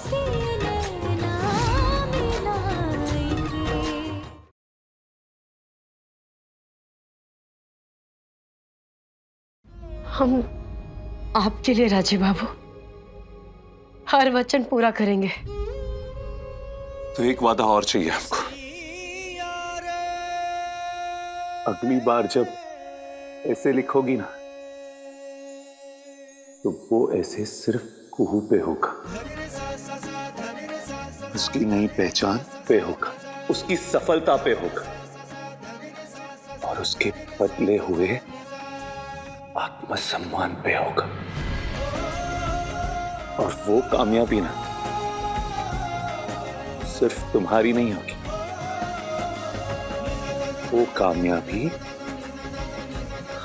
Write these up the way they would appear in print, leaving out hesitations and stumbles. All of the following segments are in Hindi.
से नैना मिलाएंगे। हम आपके लिए राजीव बाबू हर वचन पूरा करेंगे। तो एक वादा और चाहिए हमको। अगली बार जब ऐसे लिखोगी ना तो वो ऐसे सिर्फ कुहू पे होगा, उसकी नई पहचान पे होगा, उसकी सफलता पे होगा और उसके बदले हुए आत्मसम्मान पे होगा। और वो कामयाबी ना सिर्फ तुम्हारी नहीं होगी, वो कामयाबी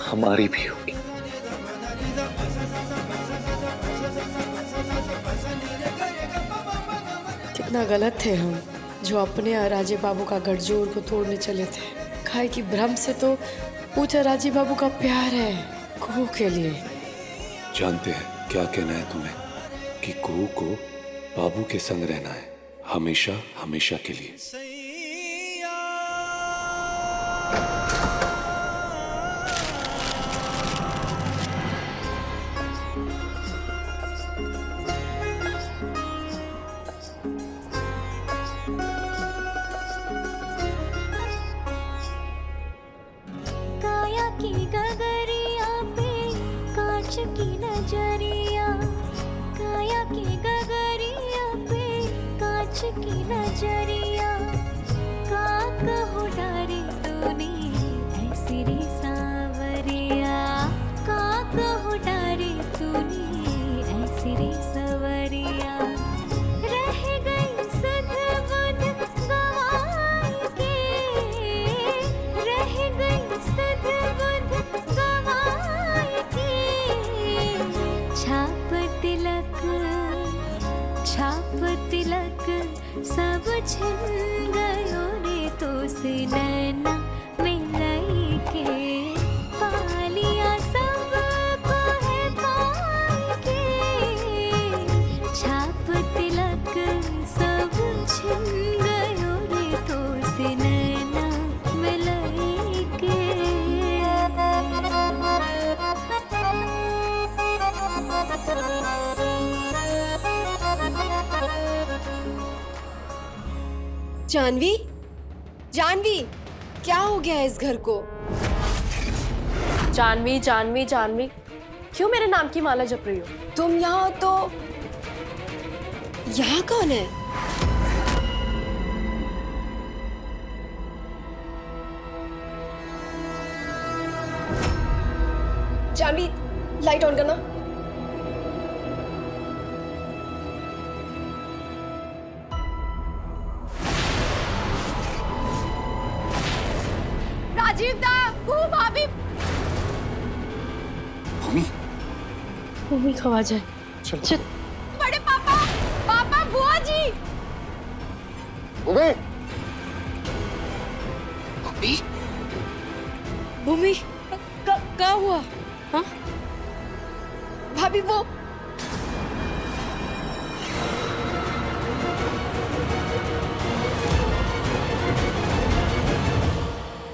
हमारी भी होगी। कितना गलत थे हम जो अपने और राजीव बाबू का गठजोड़ को तोड़ने चले थे। खाए की भ्रम से तो पूछा राजीव बाबू का प्यार है कुहू के लिए। जानते हैं क्या कहना है तुम्हें कि कुहू को बाबू के संग रहना है हमेशा हमेशा के लिए। काया की गगरिया पे कांच की नजरिया, काया की गगरिया पे कांच की नजरिया। का कहो डारे तूने ऐसी रे सावरिया, का कहो डारे तूने ऐसी रे सवरिया। रह गई सुध बुध गवाई के, रह गई सुध बुध गवाई के। छाप तिलक सब छिन गयो रे तो से नैना मिलाई के। पालिया सब को है पाई के, छाप तिलक सब छिन गयो रे तो से नैना मिलाई के। जानवी, जानवी, क्या हो गया है इस घर को? जानवी जानवी जानवी क्यों मेरे नाम की माला जप रही हो? तुम यहाँ तो यहाँ कौन है? जानवी, लाइट ऑन करना। राजीव दा, कुहू भाभी। भूमि भूमि खवा जाए। चल बड़े पापा, पापा, बुआ जी। भूमि भूमि, भूमि, क्या हुआ? हाँ? भाभी वो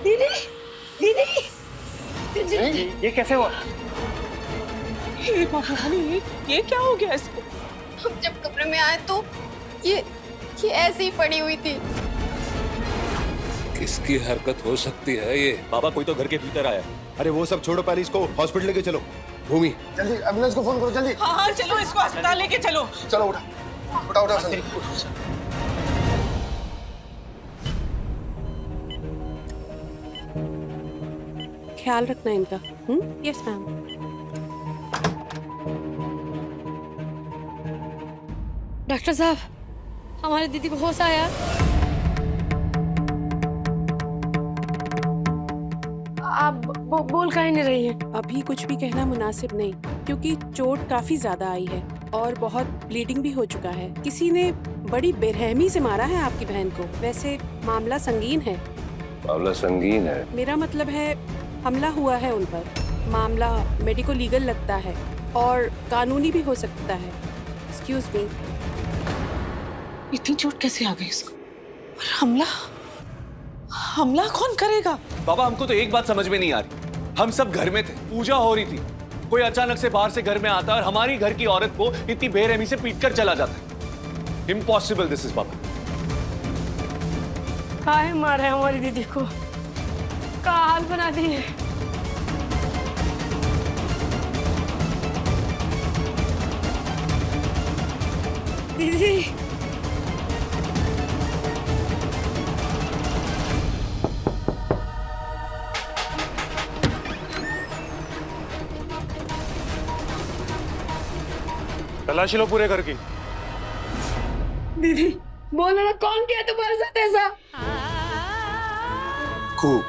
दीदी, दीदी, दीदी। ये कैसे हुआ? हे भगवान, ये क्या हो गया इसको? हम जब कमरे में आए तो ये ऐसे ही पड़ी हुई थी। किसकी हरकत हो सकती है ये? बाबा, कोई तो घर के भीतर आया। अरे वो सब छोड़ो, पहले इसको हॉस्पिटल लेके चलो। भूमि जल्दी एम्बुलेंस को फोन करो, जल्दी। हाँ हाँ, चलो इसको अस्पताल लेके चलो। चलो उठा उठा उठा संजय। ख्याल रखना इनका। Yes ma'am. डॉक्टर साहब, हमारी दीदी को होश आया? आप बोल काहे नहीं रही हैं? अभी कुछ भी कहना मुनासिब नहीं, क्योंकि चोट काफी ज्यादा आई है और बहुत ब्लीडिंग भी हो चुका है। किसी ने बड़ी बेरहमी से मारा है आपकी बहन को। वैसे मामला संगीन है। मामला संगीन है? मेरा मतलब है हमला हुआ है उन पर। मामला मेडिको लीगल लगता है और कानूनी भी हो सकता है। Excuse me. इतनी चोट कैसे आ गई इसको? और हमला हमला कौन करेगा? बाबा हमको तो एक बात समझ में नहीं आ रही। हम सब घर में थे, पूजा हो रही थी, कोई अचानक से बाहर से घर में आता है और हमारी घर की औरत को इतनी बेरहमी से पीट कर चला जाता है। इम्पॉसिबल दिस इज बाबा। काहे मारे हमारी दीदी को, का हाल बना दिए। दीदी तलाशी लो पूरे घर की। दीदी बोलो ना, कौन किया तुम्हारे साथ ऐसा? खूब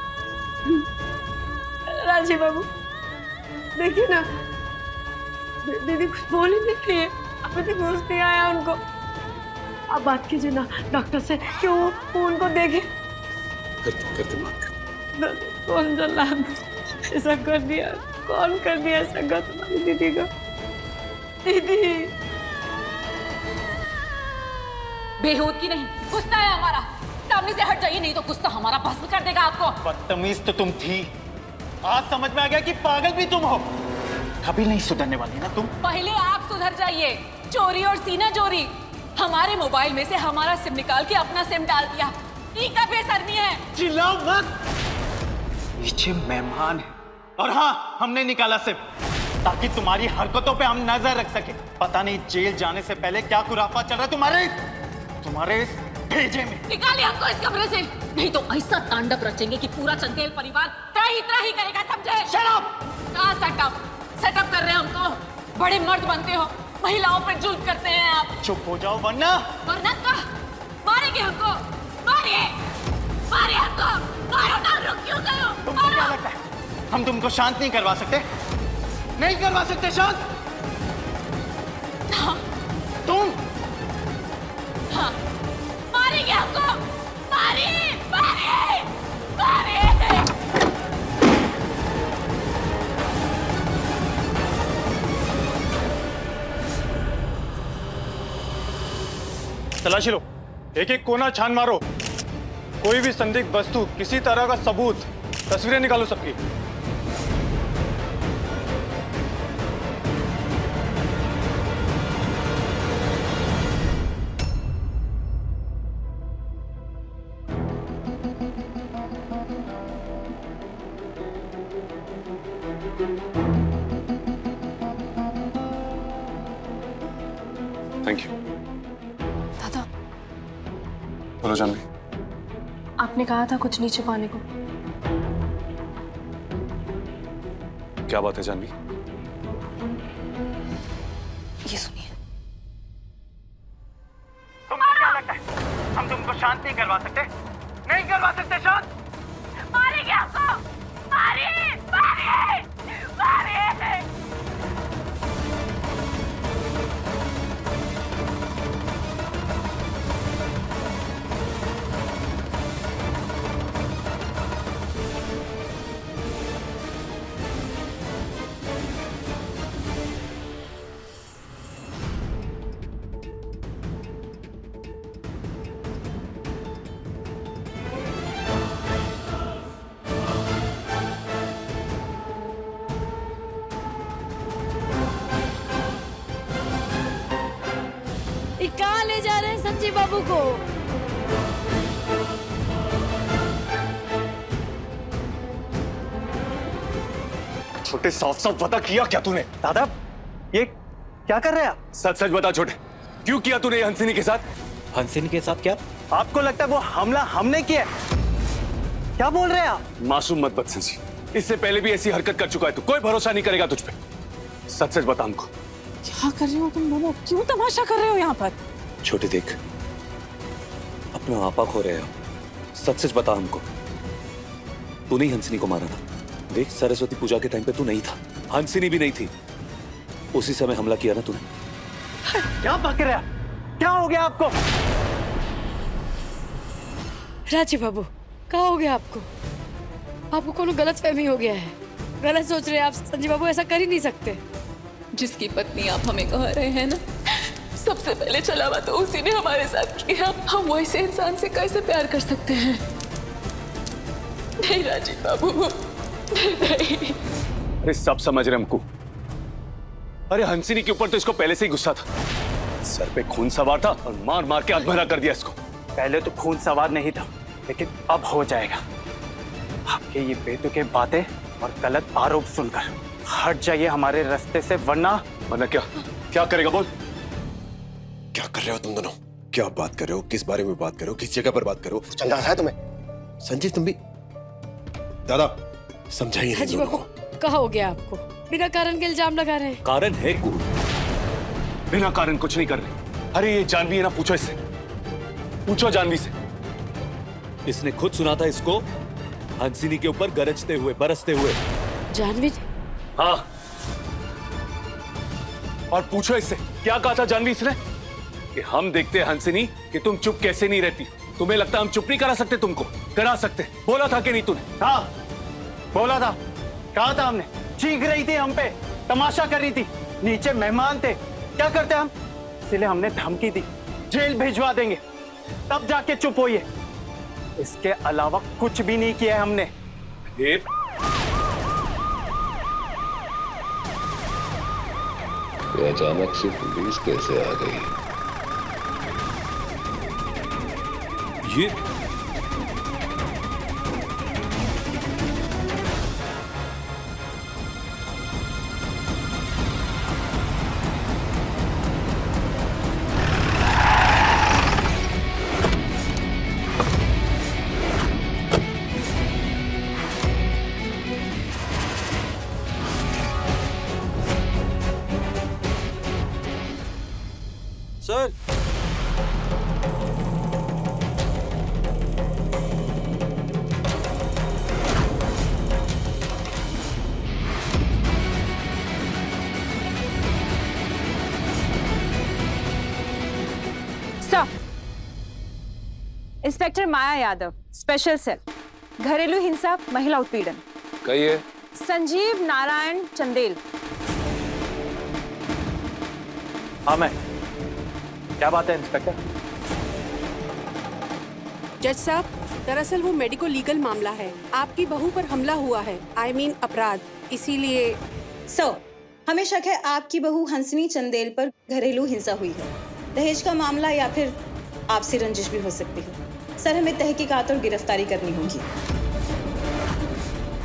राजीव बाबू देखिए ना, दीदी कुछ बोल ही नहीं रही है, अभी तक होश नहीं आया उनको। आप बात कीजिए ना डॉक्टर से कि वो उनको देखे। करते बात। कौन जल्लाद ऐसा कर दिया, कौन कर दिया ऐसा कर तुम्हारी दीदी को? दीदी बेहूद की नहीं, गुस्सा है हमारा। सामने से हट जाइए, नहीं तो गुस्सा हमारा भस्म कर देगा आपको। बदतमीज तो तुम थी, आज समझ में आ गया कि पागल भी तुम हो। कभी नहीं सुधरने वाली ना तुम। पहले आप सुधर जाइए। चोरी और सीना चोरी, हमारे मोबाइल में से हमारा सिम निकाल के अपना सिम डाल दिया। ठीक है, बेशर्मी है। चिल्लाओ मत, पीछे मेहमान है। और हाँ, हमने निकाला सिम ताकि तुम्हारी हरकतों पे हम नजर रख सके। पता नहीं जेल जाने से पहले क्या खुराफा चल रहा है तुम्हारे इस भेजे में। निकालिए हमको इस कमरे से, नहीं तो ऐसा तांडव रचेंगे कि पूरा चंदेल परिवार त्राही त्राही करेगा, समझे? कहाँ सेटअप कर रहे हैं हमको? बड़े मर्द बनते हो, महिलाओं पे जुल्म करते हैं आप। चुप हो जाओ वरना क्या मारेंगे हमको? मारिए हमको, मारो ना, रुक क्यों गए हो? तुमको क्या लगता है हम तुमको शांत नहीं करवा सकते? नहीं करवा सकते शांत? हाँ। तुम हाँ, मारेंगे हमको, मारिए। तलाशी लो, एक एक कोना छान मारो, कोई भी संदिग्ध वस्तु, किसी तरह का सबूत, तस्वीरें निकालो सबकी। Thank you. दादा, बोलो जानवी। आपने कहा था कुछ नहीं छुपाने को। क्या बात है जानवी? ये सुनिए। तुमको क्या लगता है हम तुमको शांत नहीं करवा सकते? नहीं करवा सकते शांत? मारेंगे हमको, मारिए। कहाँ ले जा रहे हैं संजीव बाबू को? छोटे, साफ साफ बता, किया क्या तूने? दादा ये क्या कर रहे हैं आप? सच सच बता छोटे, क्यों किया तूने ये हंसिनी के साथ? हंसिनी के साथ क्या? आपको लगता है वो हमला हमने किया? क्या बोल रहे हैं आप? मासूम मत बदसंजी, इससे पहले भी ऐसी हरकत कर चुका है तू, कोई भरोसा नहीं करेगा तुझ पे। सच सच बता हमको। क्या कर रहे हो तुम दोनों? क्यों तमाशा कर रहे हो यहाँ पर? छोटे देख, अपना आपा खो रहे हो, सच सच बता हमको। तू नहीं हंसिनी को मारा ना? देख, सरस्वती पूजा के टाइम पे तू नहीं था, हंसिनी भी नहीं थी, उसी समय हमला किया ना तूने। क्या बक रहा? क्या हो गया आपको? राजीव बाबू, क्या हो गया आपको? आपको कोनो गलतफहमी हो गया है, गलत सोच रहे हैं आप। संजीव बाबू ऐसा कर ही नहीं सकते। जिसकी पत्नी आप हमें कह रहे हैं ना, सबसे पहले चलावा तो उसी ने हमारे साथ किया। हम वैसे इंसान से कैसे प्यार कर सकते हैं? नहीं राजीव बाबू, नहीं। अरे सब समझ रहे हमको। अरे हंसिनी के ऊपर तो इसको पहले से ही गुस्सा था। सर पे खून सवार था और मार मार के अधमरा कर दिया इसको। पहले तो खून सवार नहीं था, लेकिन अब हो जाएगा। आपके ये बेतुके बातें और गलत आरोप सुनकर हट जाइए हमारे रास्ते से, वरना क्या करेगा बोल? क्या कर रहे हो तुम दोनों? क्या बात कर रहे हो? किस बारे में बात कर रहे हो? किस जगह पर बात कर रहे हो? चंदा है तुम्हें? संजीव तुम भी दादा समझाइए इन दोनों को। कहा हो गया आपको? बिना कारण के इल्जाम लगा रहे हैं। कारण है कौन? बिना कारण कुछ नहीं कर रहे। अरे ये जानवी है ना, पूछो इससे, पूछो जानवी से। इसने खुद सुना था इसको हंसिनी के ऊपर गरजते हुए, बरसते हुए। जानवी? हाँ, और पूछो इससे क्या कहा था जानवी इसने कि हम देखते हैं हंसिनी कि तुम चुप कैसे नहीं रहती। तुम्हें लगता हम चुप नहीं करा सकते? तुमको करा सकते। बोला था कि नहीं तूने? हाँ बोला था, कहा था हमने। चीख रही थी हम पे, तमाशा कर रही थी, नीचे मेहमान थे, क्या करते हम? इसलिए हमने धमकी दी, जेल भिजवा देंगे, तब जाके चुप होइए। इसके अलावा कुछ भी नहीं किया है हमने। अचानक से पुलिस कैसे आ गई? ये सर, इंस्पेक्टर माया यादव, स्पेशल सेल, घरेलू हिंसा, महिला उत्पीड़न। कहिए। संजीव नारायण चंदेल। हाँ मैं। क्या बात है इंस्पेक्टर? जज साहब, दरअसल वो मेडिको लीगल मामला है। आपकी बहू पर हमला हुआ है, I mean अपराध, इसीलिए। हमें शक है आपकी बहू हंसिनी चंदेल पर घरेलू हिंसा हुई है। दहेज का मामला या फिर आपसी रंजिश भी हो सकती है। सर, हमें तहकीकात और गिरफ्तारी करनी होगी।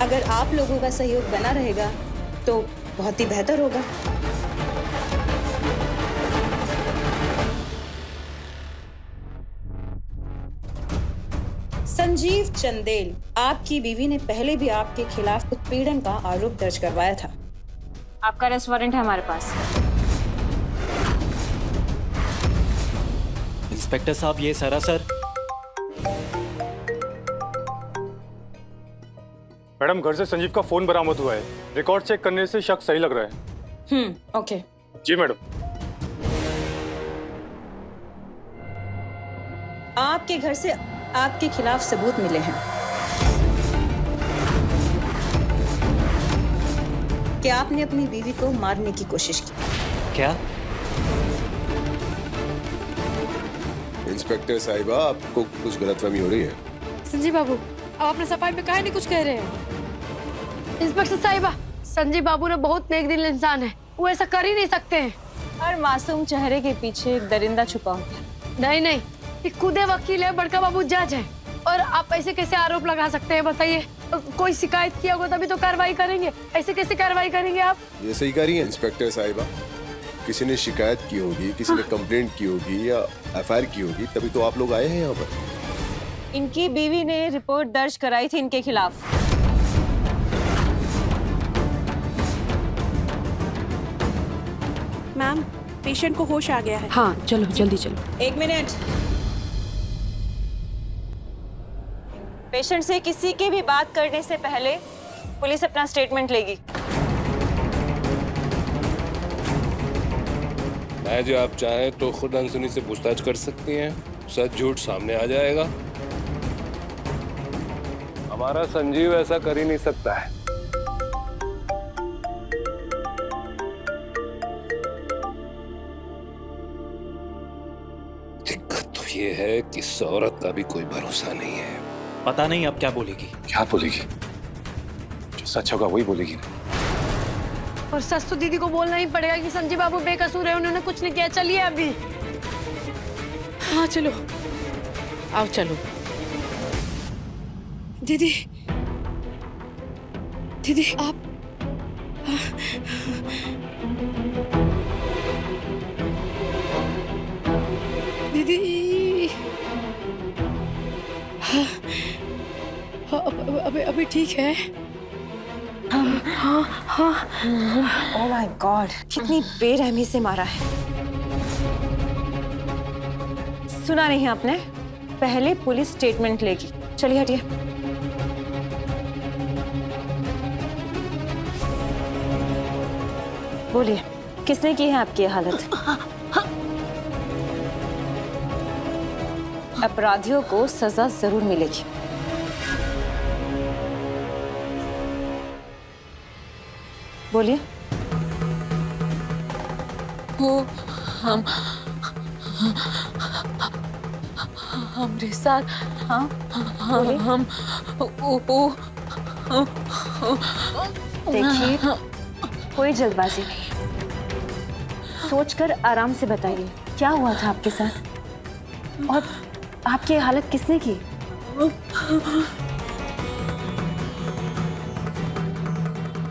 अगर आप लोगों का सहयोग बना रहेगा तो बहुत ही बेहतर होगा। संजीव चंदेल, आपकी बीवी ने पहले भी आपके खिलाफ उत्पीड़न का आरोप दर्ज करवाया था। आपका अरेस्ट वारंट है हमारे पास। इंस्पेक्टर साहब, ये सरासर। मैडम, घर से संजीव का फोन बरामद हुआ है। रिकॉर्ड चेक करने से शक सही लग रहा है। ओके। जी मैडम। आपके घर से आपके खिलाफ सबूत मिले हैं कि आपने अपनी बीवी को मारने की कोशिश की। क्या? इंस्पेक्टर साहिबा, आपको कुछ गलतफहमी हो रही है। संजीव बाबू, आप अपने सफाई में काहे नहीं कुछ कह रहे हैं? इंस्पेक्टर साहिबा, संजीव बाबू ने बहुत नेक दिल इंसान है, वो ऐसा कर ही नहीं सकते हैं। हर मासूम चेहरे के पीछे एक दरिंदा छुपा होता है। नहीं नहीं, ये खुद वकील है, बड़का बाबू जज है, और आप ऐसे कैसे आरोप लगा सकते हैं? बताइए, कोई शिकायत किया होगा तभी तो कार्रवाई करेंगे, ऐसे कैसे कार्रवाई करेंगे आप? ये सही कह रही है इंस्पेक्टर साहिबा। किसी ने शिकायत की होगी, किसी ने कंप्लेंट की होगी या एफआईआर की होगी, तभी तो आप लोग आए हैं यहाँ पर। इनकी बीवी ने रिपोर्ट दर्ज कराई थी इनके खिलाफ। मैम, पेशेंट को होश आ गया है। हाँ, चलो जल्दी चलो। 1 मिनट। पेशेंट से किसी की भी बात करने से पहले पुलिस अपना स्टेटमेंट लेगी। जो आप चाहें तो खुद हंसनी से पूछताछ कर सकती हैं, सच झूठ सामने आ जाएगा। हमारा संजीव ऐसा कर ही नहीं सकता है। ये है कि इस औरत का भी कोई भरोसा नहीं है। पता नहीं अब क्या बोलेगी। क्या बोलेगी? जो सच होगा वही बोलेगी। और सच तो दीदी को बोलना ही पड़ेगा कि संजीव बाबू बेकसूर है, उन्होंने कुछ नहीं किया। चलिए अभी। हाँ चलो, आओ चलो। दीदी, दीदी आप दीदी हाँ, अभी ठीक है। ओह माय गॉड, कितनी बेरहमी से मारा है। सुना नहीं आपने? पहले पुलिस स्टेटमेंट लेगी। चलिए हटिए। बोलिए, किसने की है आपकी ये हालत? अपराधियों को सजा जरूर मिलेगी। बोलिए। वो हमारे साथ हाँ हम देखिए, कोई जल्दबाजी नहीं, सोचकर आराम से बताइए क्या हुआ था आपके साथ और आपकी हालत किसने की?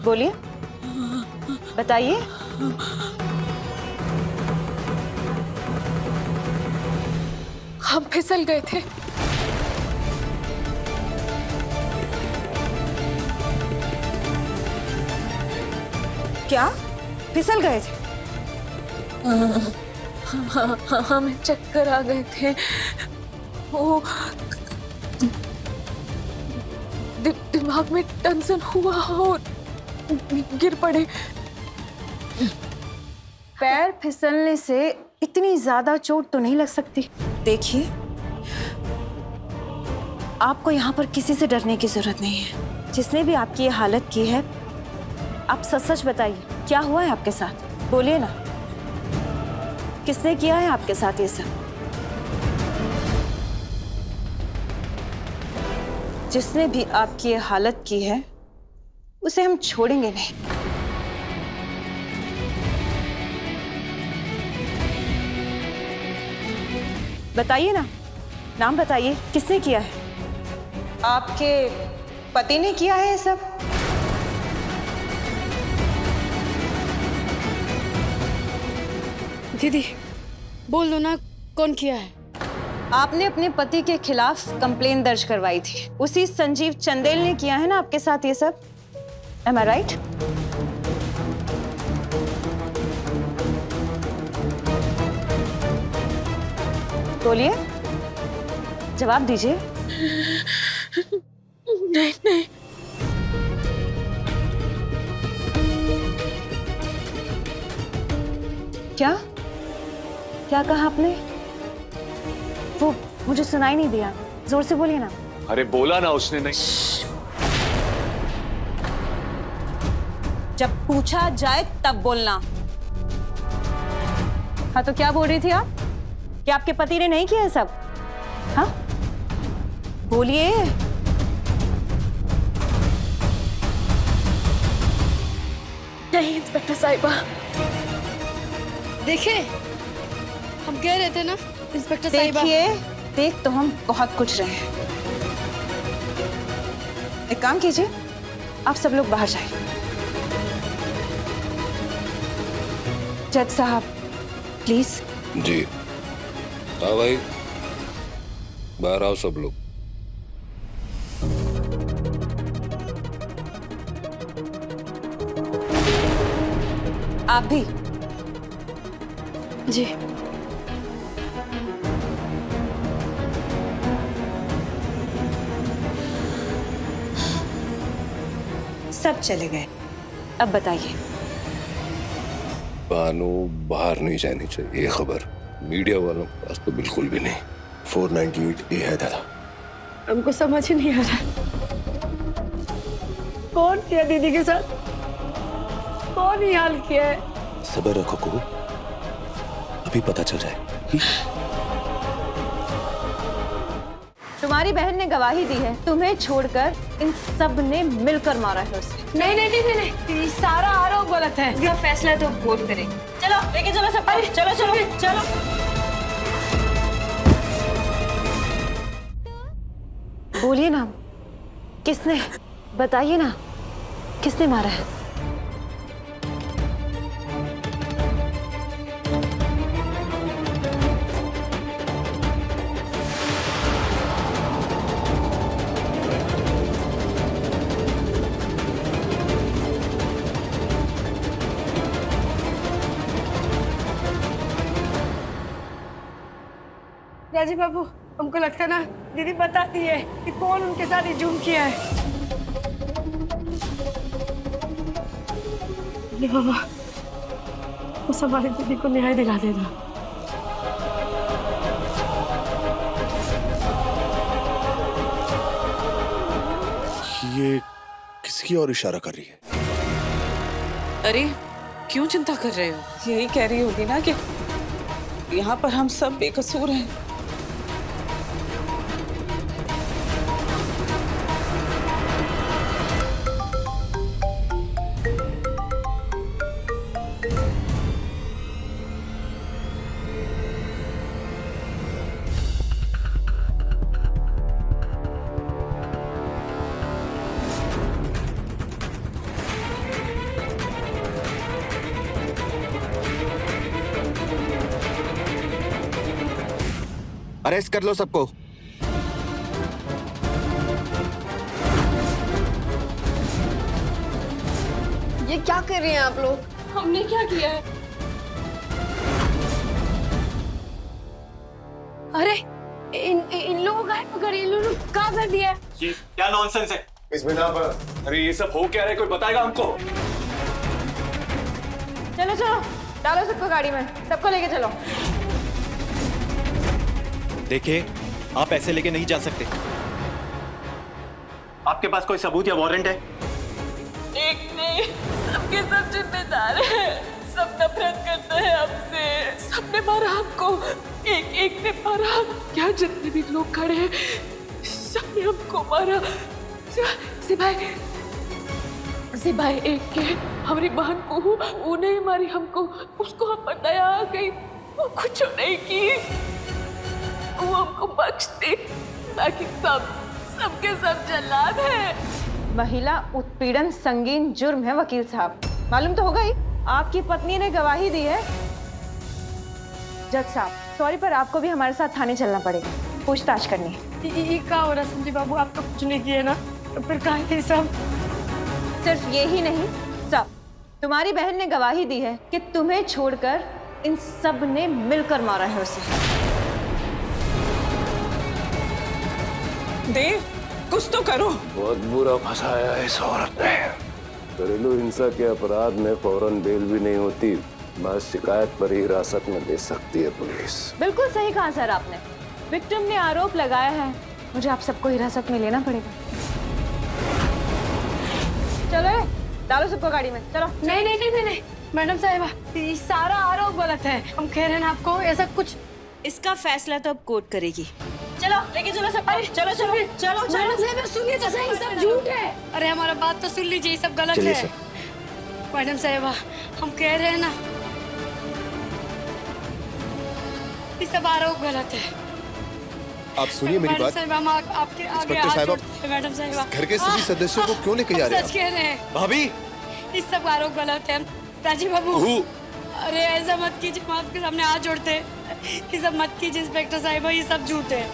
बोलिए, बताइए। हम फिसल गए थे। क्या फिसल गए थे? हमें चक्कर आ गए थे। वो दिमाग में टेंशन हुआ और गिर पड़े। पैर फिसलने से इतनी ज्यादा चोट तो नहीं लग सकती। देखिए, आपको यहाँ पर किसी से डरने की जरूरत नहीं है। जिसने भी आपकी ये हालत की है, आप सच सच बताइए क्या हुआ है आपके साथ। बोलिए ना, किसने किया है आपके साथ ये सब? जिसने भी आपकी ये हालत की है उसे हम छोड़ेंगे नहीं। बताइए ना, नाम बताइए, किसने किया है? आपके पति ने किया है ये सब? दीदी बोल दो ना, कौन किया है? आपने अपने पति के खिलाफ कंप्लेन दर्ज करवाई थी। उसी संजीव चंदेल ने किया है ना आपके साथ ये सब? Am I right? बोलिए, जवाब दीजिए। नहीं नहीं। क्या क्या कहा आपने? वो मुझे सुनाई नहीं दिया, जोर से बोलिए ना। अरे बोला ना उसने नहीं। जब पूछा जाए तब बोलना। हाँ तो क्या बोल रही थी आप? कि आपके पति ने नहीं किया है सब? हाँ बोलिए। नहीं इंस्पेक्टर साहिबा, देखिए हम कह रहे थे ना इंस्पेक्टर साहिबा। देखिए, देख तो हम बहुत कुछ रहे हैं। एक काम कीजिए, आप सब लोग बाहर जाइए। जज साहब प्लीज। जी हाँ भाई, बाहर आओ सब लोग। आप भी। जी। सब चले गए, अब बताइए। बानू बाहर नहीं जानी चाहिए, ये खबर मीडिया वालों के पास तो बिल्कुल भी नहीं। 498 है दादा। हमको समझ ही नहीं आ रहा कौन किया दीदी के साथ, कौन ही हाल किया है। सब्र रखो को, अभी पता चल जाए। तुम्हारी बहन ने गवाही दी है, तुम्हें छोड़कर इन सब ने मिलकर मारा है उसे। नहीं नहीं नहीं नहीं, ये सारा आरोप गलत है। इसका फैसला तो कोर्ट करेगी। चलो लेके चलो सब, चलो चलो चलो। बोलिए ना, किसने, बताइए ना, किसने मारा है? राजीव बाबू, हमको लगता है ना दीदी बताती है कि कौन उनके साथ ये जुर्म किया है। ये बाबा, उस हमारी दीदी को न्याय दिला देना। ये किसकी और इशारा कर रही है? अरे क्यों चिंता कर रहे हो? यही कह रही होगी ना कि यहाँ पर हम सब बेकसूर हैं। अरेस्ट कर लो सबको। ये क्या कर रहे हैं आप लोग? हमने क्या किया है? अरे इन लोगों का पकड़, इन लोगों ने क्या कर दिया है? ये क्या नॉनसेंस है? इसमें ना, अरे ये सब हो क्या रहा है, कोई बताएगा हमको? चलो चलो, डालो सबको गाड़ी में, सबको लेके चलो। देखिए, आप ऐसे लेके नहीं जा सकते। आपके पास कोई सबूत या वारंट है? एक नहीं, सबके सब जिम्मेदार हैं। सब नफरत करते हैं हमसे। सबने मारा हमको, एक एक ने मारा। क्या जितने भी लोग खड़े हैं, सबने हमको मारा। सिपाही एक के हमारी बहन को उन्हें मारी हमको। उसको हम पर दया आ गई, वो कुछ नहीं की, वो हमको बख्श दे। बाकी सबके सब जल्लाद है। महिला उत्पीड़न संगीन जुर्म है वकील साहब, मालूम तो होगा ही। आपकी पत्नी ने गवाही दी है। जज साहब, सॉरी पर आपको भी हमारे साथ थाने चलना पड़ेगा, पूछताछ करनी है। ये क्या हो रहा है संजय बाबू? आप तो कुछ नहीं किए ना, तो फिर कहाँ थे सब? सिर्फ ये ही नहीं, सब तुम्हारी बहन ने गवाही दी है कि तुम्हें छोड़कर इन सब ने मिलकर मारा है उसे। देव, कुछ तो करो। बहुत बुरा फंसाया है इस औरत ने। घरेलू हिंसा के अपराध में फौरन बेल भी नहीं होती, बस शिकायत पर ही हिरासत में ले सकती है पुलिस। बिल्कुल सही कहा सर आपने। विक्टिम ने आरोप लगाया है, मुझे आप सबको हिरासत में लेना पड़ेगा। चलो डालो सबको गाड़ी में, चलो। नहीं नहीं नहीं नहीं, मैडम साहिबा, ये सारा आरोप गलत है। हम कह रहे हैं ना आपको, ऐसा कुछ। इसका फैसला तो अब कोर्ट करेगी। चलो लेके चलो सब, चलो चलो चलो मैडम साहिबा सुनिए तो सही, सब झूठ है। अरे हमारा बात तो सुन लीजिए, ये सब गलत है। मैडम साहिबा, हम कह रहे हैं ना, ये सब आरोप गलत है। आप सुनिए मेरी बात। हम आपके आगे हाथ जोड़ते हैं मैडम साहिबा। घर के सभी सदस्यों को क्यों लेके जा रहे हैं? सच कह रहे हैं भाभी। इस सब आरोप गलत है। राजीव बाबू, अरे ऐसा मत कीजिए, हम आपके सामने हाथ जोड़ते हैं। ये सब मत कीजिए इंस्पेक्टर साहिबा, ये सब झूठ है।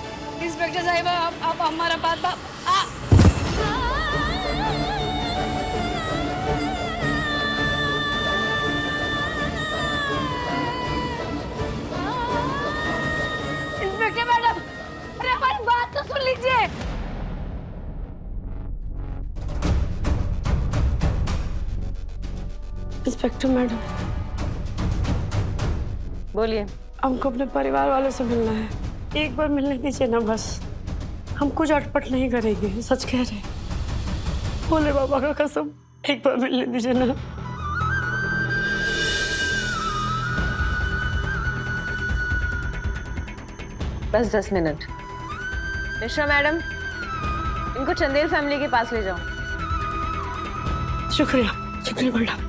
इंस्पेक्टर साहिबा, आप हमारा बात इंस्पेक्टर मैडम, अरे हमारी बात तो सुन लीजिए। इंस्पेक्टर मैडम, बोलिए। हमको अपने परिवार वालों से मिलना है, एक बार मिलने दीजिए ना बस। हम कुछ अटपट नहीं करेंगे, सच कह रहे हैं। भोले बाबा का कसम, एक बार मिलने दीजिए ना। बस 10 मिनट। मिश्रा मैडम, इनको चंदेल फैमिली के पास ले जाओ। शुक्रिया, शुक्रिया मैडम।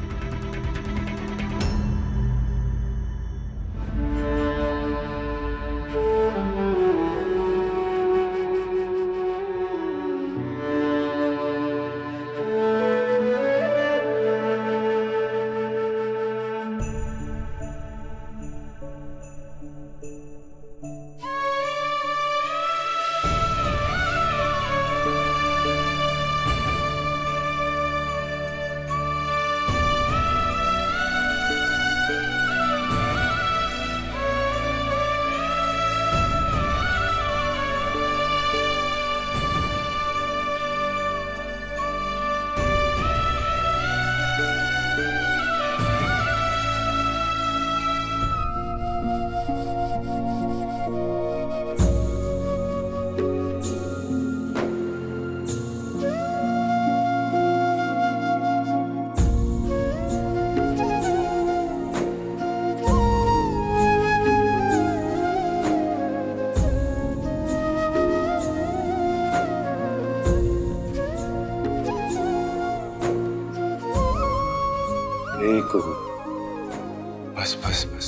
बस बस बस,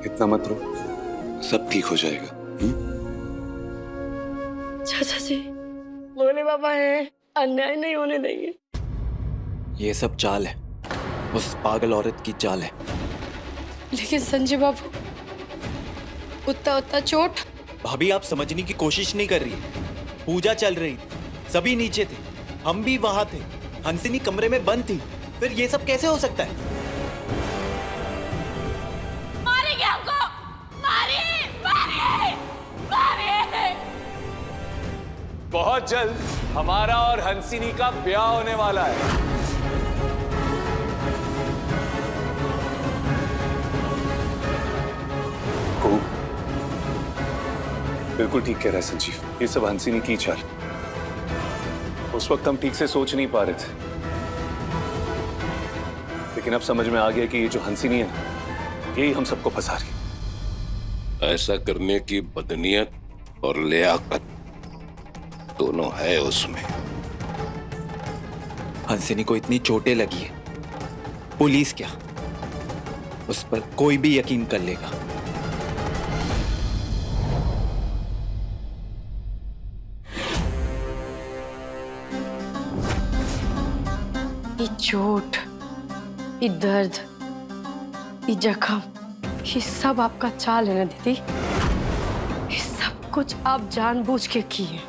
इतना मत रो, सब ठीक हो जाएगा। चाचा जी, भोले बाबा है, अन्याय नहीं होने देंगे। ये सब चाल है, उस पागल औरत की चाल है। लेकिन संजय बाबू, उतना उतना चोट। भाभी, आप समझने की कोशिश नहीं कर रही। पूजा चल रही थी, सभी नीचे थे, हम भी वहां थे, हंसिनी कमरे में बंद थी, फिर ये सब कैसे हो सकता है? मारेंगे हमको, मारिए, मारिए, मारिए। बहुत जल्द हमारा और हंसिनी का ब्याह होने वाला है। बिल्कुल ठीक कह रहा है संजीव, ये सब हंसिनी की चाल। उस वक्त हम ठीक से सोच नहीं पा रहे थे, लेकिन अब समझ में आ गया कि ये जो हंसिनी है ना, यही हम सबको फंसा रही है। ऐसा करने की बदनीयत और लियाकत दोनों है उसमें। हंसिनी को इतनी चोटें लगी है, पुलिस क्या, उस पर कोई भी यकीन कर लेगा। ये चोट, ये दर्द, ये जख्म, ये सब आपका चाल है ना दीदी? ये सब कुछ आप जानबूझ के किए।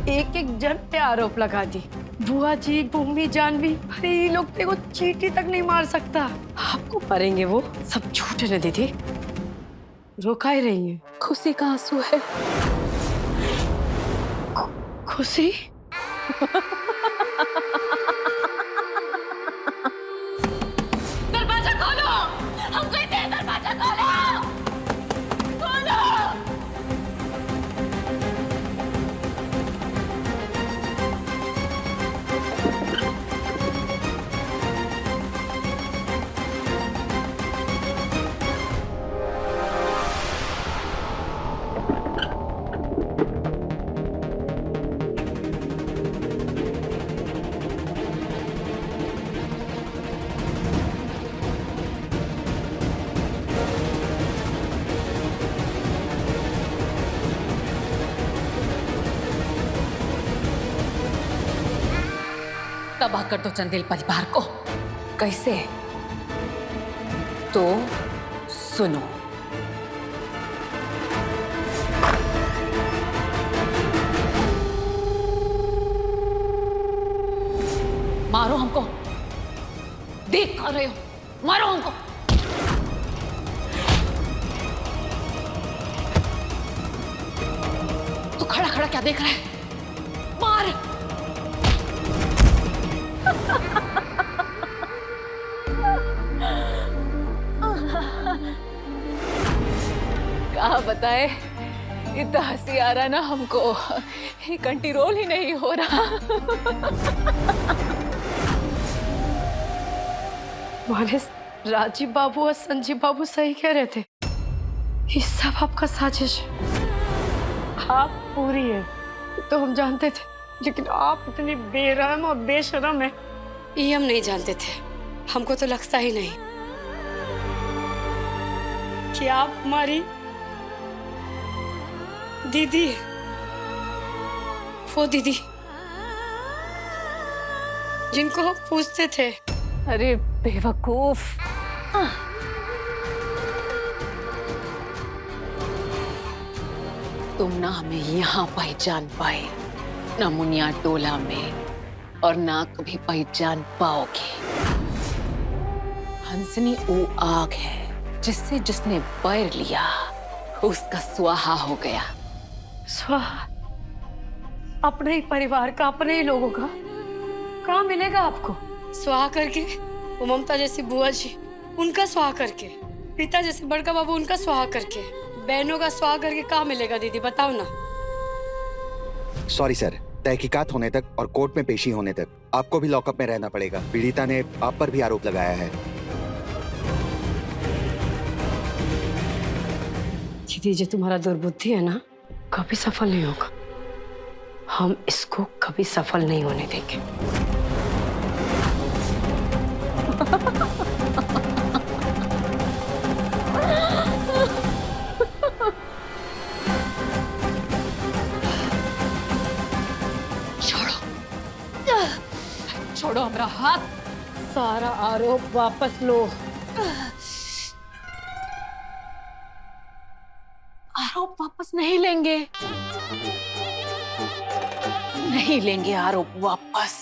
एक एक जन पे आरोप लगा दी। बुआ जी, बुम्मी, जानवी, अरे ये लोग तेरे को चींटी तक नहीं मार सकता। आपको मरेंगे वो, सब झूठ है ना दीदी? रोका ही रही है। खुशी का आंसू है। खुशी? दरवाजा खोलो, हम कहते हैं दरवाजा खोलो, खोलो। तबाह कर दो चंदेल परिवार को। कैसे? तो सुनो, मारो हमको, देख कर रहे हो, मारो हमको। तू खड़ा खड़ा क्या देख रहा है? मार। क्या बताए, इतना हंसी आ रहा ना हमको, ये कंट्रोल ही नहीं हो रहा। माने राजीव बाबू और संजीव बाबू सही कह रहे थे, ये सब आपका साजिश है। आप पूरी है तो हम जानते थे, लेकिन आप इतनी बेरहम और बेशरम है ये हम नहीं जानते थे। हमको तो लगता ही नहीं कि आप हमारी दीदी, वो दीदी जिनको हम पूछते थे। अरे बेवकूफ, तुम ना हमें यहाँ पहचान पाए, ना मुनिया टोला में, और ना कभी पहचान पाओगे। हंसनी वो आग है जिससे जिसने बैर लिया उसका स्वाहा हो गया। स्वाहा? अपने ही परिवार का, अपने ही लोगों का कहाँ मिलेगा आपको? स्वाहा करके वो ममता जैसी बुआ जी, उनका स्वाहा करके, पिता जैसे बड़का बाबू, उनका स्वाहा करके, बहनों का स्वाहा करके कहाँ मिलेगा दीदी, बताओ ना। सॉरी सर, तहकीकात होने तक और कोर्ट में पेशी होने तक आपको भी लॉकअप में रहना पड़ेगा। पीड़िता ने आप पर भी आरोप लगाया है। दीदी, जो तुम्हारा दुर्बुद्धि है ना, कभी सफल नहीं होगा। हम इसको कभी सफल नहीं होने देंगे। छोड़ो हमारा हाथ। सारा आरोप वापस लो। आरोप वापस नहीं लेंगे, नहीं लेंगे आरोप वापस।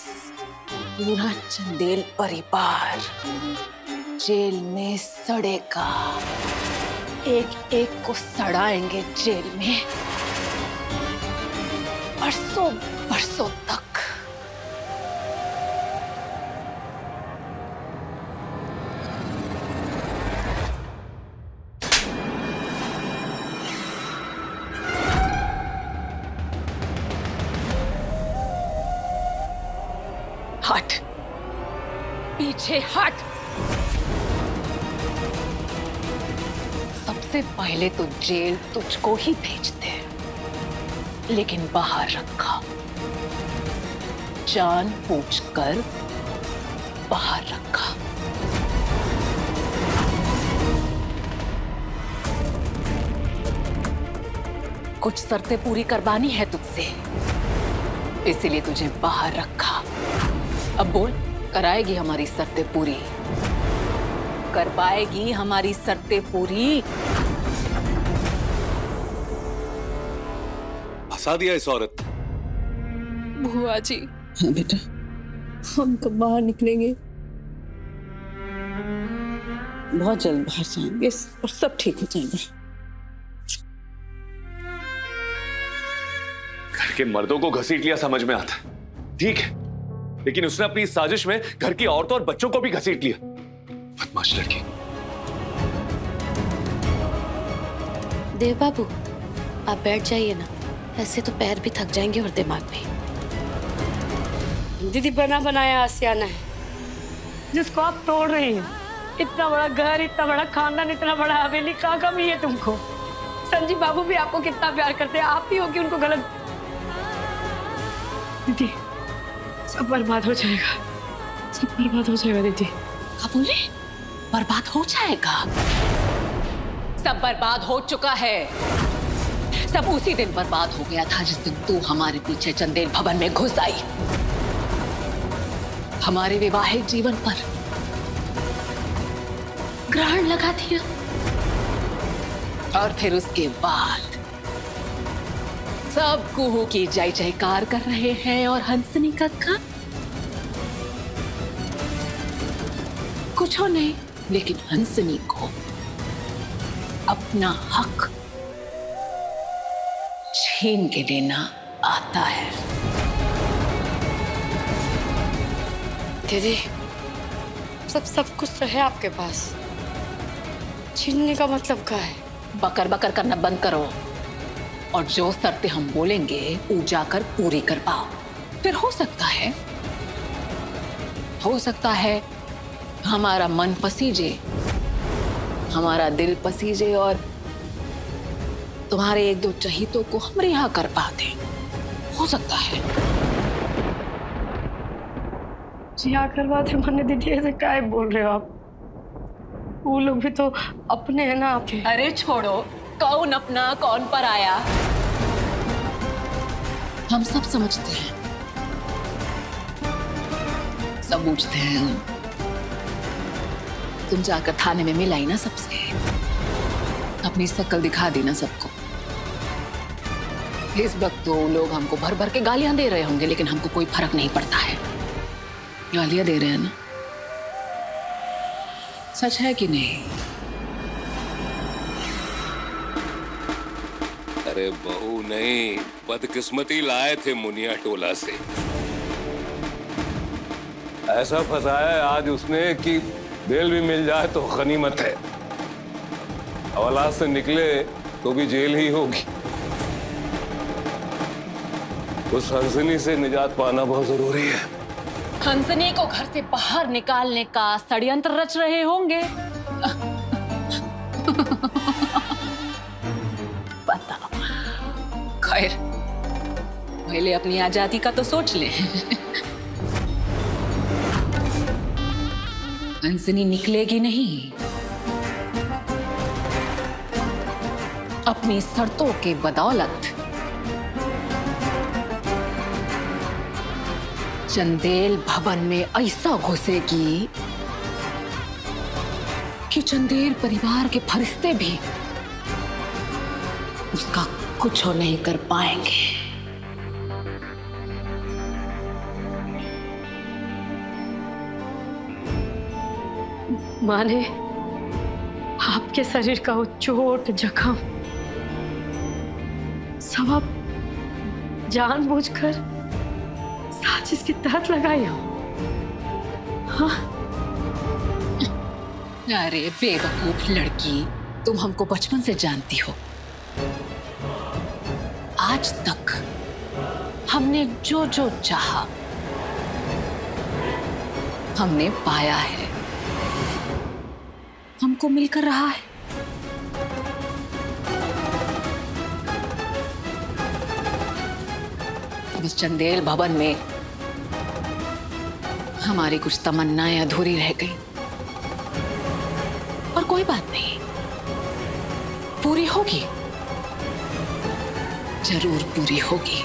पूरा चंदेल परिवार जेल में सड़ेगा, एक एक को सड़ाएंगे जेल में, बरसों बरसों तक। हट, पीछे हट। सबसे पहले तो जेल तुझको ही भेजते, लेकिन बाहर रखा, जान पूछकर बाहर रखा। कुछ शर्तें पूरी करवानी है तुझसे, इसीलिए तुझे बाहर रखा। अब बोल, कराएगी हमारी शर्तें पूरी? करवाएगी हमारी शर्तें पूरी? फंसा दिया इस औरत। बुआ जी। हाँ बेटा, हम कब बाहर निकलेंगे? बहुत जल्द बाहर जाएंगे और सब ठीक हो जाएगा। घर के मर्दों को घसीट लिया समझ में आता, ठीक है, लेकिन उसने अपनी इस साजिश में घर की औरतों और बच्चों को भी घसीट लिया। बदमाश लड़की। देव बाबू, आप बैठ जाइए ना, ऐसे तो पैर भी थक जाएंगे और दिमाग भी। दीदी बना बनाया आसियाना है जिसको आप तोड़ रही हैं। इतना बड़ा घर, इतना बड़ा खानदान, इतना बड़ा हवेली, क्या कमी है तुमको? संजीव बाबू भी आपको कितना प्यार करते हैं, आप ही हो कि उनको गलत। दीदी, सब बर्बाद हो जाएगा, सब बर्बाद हो जाएगा दीदी। क्या बोले? बर्बाद हो जाएगा? सब बर्बाद हो चुका है। सब उसी दिन बर्बाद हो गया था जिस दिन तू हमारे पीछे चंदेल भवन में घुस आई, हमारे वैवाहिक जीवन पर ग्रहण लगा दिया, और फिर उसके बाद सब कुहू की जय जयकार कर रहे हैं। और हंसनी का कुछ नहीं, लेकिन हंसनी को अपना हक छीन के लेना आता है। दीदी, सब कुछ तो है आपके पास, छीनने का मतलब क्या है? बकर बकर करना बंद करो, और जो शर्तें हम बोलेंगे वो जाकर पूरी कर पाओ। फिर हो सकता है हमारा मन पसीजे, हमारा दिल पसीजे, और तुम्हारे एक दो चहीतों को हमारे यहाँ कर पाते, हो सकता है। जी हाँ करवा दे माने दीदी, ऐसे काय बोल रहे हो आप? वो लोग भी तो अपने हैं ना आपके। अरे छोड़ो, कौन अपना कौन पर आया, हम सब समझते हैं, सब बूझते हैं हम। तुम जाकर थाने में मिलाई ना सबसे, अपनी शक्ल दिखा दी ना सबको। इस वक्त तो लोग हमको भर भर के गालियां दे रहे होंगे, लेकिन हमको कोई फर्क नहीं पड़ता है। गालियां दे रहे हैं ना, सच है कि नहीं? अरे बहू नहीं, बदकिस्मती लाए थे मुनिया टोला से। ऐसा फंसाया है आज उसने कि बेल भी मिल जाए तो गनीमत है, औलाद से निकले तो भी जेल ही होगी। उस हंसनी से निजात पाना बहुत जरूरी है। हंसनी को घर से बाहर निकालने का षड्यंत्र रच रहे होंगे। पता, खैर पहले अपनी आजादी का तो सोच ले। हंसनी निकलेगी नहीं, अपनी शर्तों के बदौलत चंदेल भवन में ऐसा घुसेगी कि चंदेल परिवार के फरिश्ते भी उसका कुछ नहीं कर पाएंगे। माने आपके शरीर का वो चोट जख्म सब आप जानबूझकर साजिश की तहत लगाई हो? हाँ? अरे बेवकूफ लड़की, तुम हमको बचपन से जानती हो। आज तक हमने जो जो चाहा हमने पाया है, हमको मिलकर रहा है। इस चंदेल भवन में हमारी कुछ तमन्नाएं अधूरी रह गई, और कोई बात नहीं, पूरी होगी, जरूर पूरी होगी।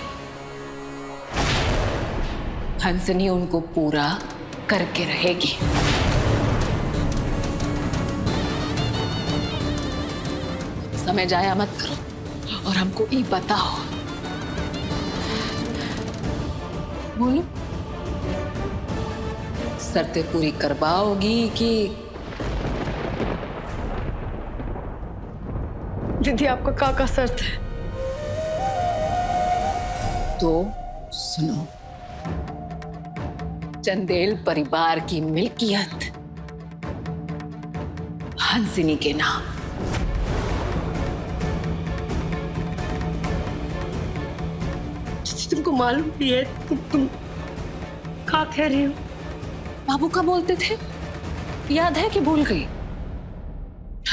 हंसनी उनको पूरा करके रहेगी। समय जाया मत करो और हमको ये बताओ, बोलो, शर्तें पूरी करवाओगी कि? दीदी आपका का शर्त है? तो सुनो, चंदेल परिवार की मिल्कियत हंसिनी के नाम। तुमको मालूम भी है तुम क्या कह रही हो? बाबू का बोलते थे, याद है कि भूल गई?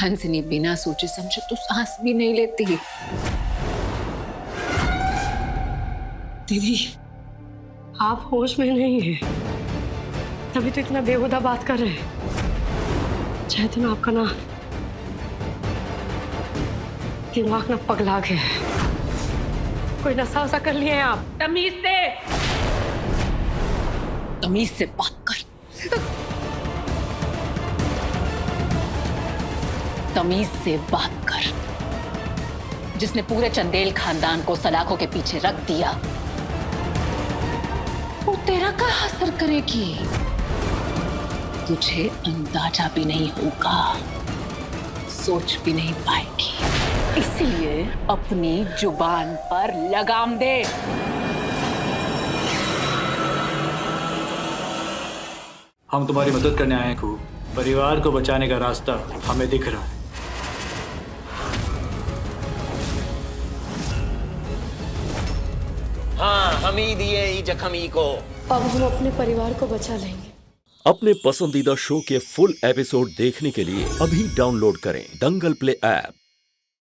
हंसिनी बिना सोचे समझे तो सांस भी नहीं लेती। दीदी आप होश में नहीं है, तभी तो इतना बेहुदा बात कर रहे हैं। चाहते ना आपका ना दिमाग ना पगला गया है, कोई नशा वसा कर लिए हैं आप? तमीज से बात कर, तमीज से बात कर। जिसने पूरे चंदेल खानदान को सलाखों के पीछे रख दिया, वो तेरा क्या असर करेगी, तुझे अंदाजा भी नहीं होगा, सोच भी नहीं पाएगी। इसलिए अपनी जुबान पर लगाम दे। हम तुम्हारी मदद करने आए हैं खूब। परिवार को बचाने का रास्ता हमें दिख रहा है। हाँ, हम ही दिए ही जख्मी को। अब हम अपने परिवार को बचा लेंगे। अपने पसंदीदा शो के फुल एपिसोड देखने के लिए अभी डाउनलोड करें दंगल प्ले ऐप।